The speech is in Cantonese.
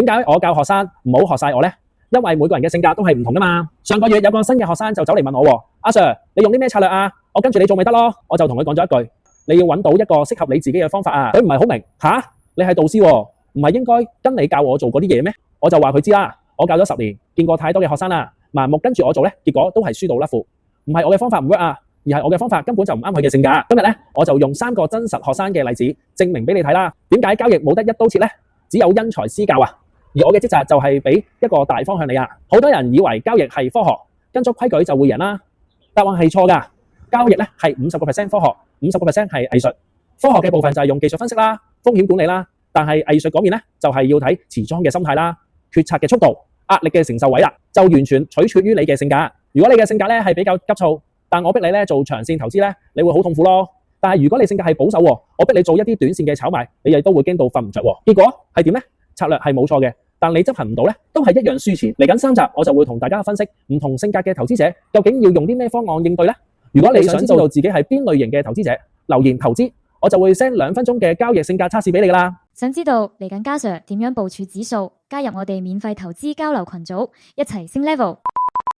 點解我教學生唔好學晒我呢？因為每個人嘅性格都係唔同噶嘛。上個月有個新嘅學生就走嚟問我，阿 Sir， 你用啲咩策略啊？我跟住你做咪得咯。我就同佢講咗一句，你要揾到一個適合你自己嘅方法啊。佢唔係好明，吓，你係導師喎，唔係應該跟你教我做嗰啲嘢咩？我就話佢知啦，我教咗10年，見過太多嘅學生啦，盲目跟住我做呢，結果都係輸到甩褲。唔係我嘅方法唔 work 啊，而係我嘅方法根本就唔啱佢嘅性格。今日呢，我就用3個真實學生嘅例子證明俾你睇啦。點解交易冇得一刀切呢？只有因材施教啊。而我嘅職責就係俾一個大方向你啊。好多人以為交易係科學，跟足規矩就會贏啦。答案係錯㗎。交易呢係50% 科學，50% 係藝術。科學嘅部分就係用技術分析啦、風險管理啦，但係藝術嗰面呢，就係要睇持倉嘅心態啦、決策嘅速度、壓力嘅承受位啦，就完全取決於你嘅性格。如果你嘅性格呢係比較急躁，但我逼你呢做長線投資呢，你會好痛苦咯。但係如果你性格係保守喎，我逼你做一啲短線嘅炒賣，你亦都會驚到瞓唔着喎。結果係點呢？策略係冇錯嘅，但你執行唔到呢，都係一樣輸錢。嚟緊3集我就會同大家分析唔同性格嘅投資者究竟要用啲咩方案應對呢？如果你想知道自己係邊類型嘅投資者，留言投資，我就會 send 2分鐘嘅交易性格測試俾你㗎啦。想知道嚟緊嘉 Sir 點樣部署指數？加入我哋免費投資交流群組，一齊升 level。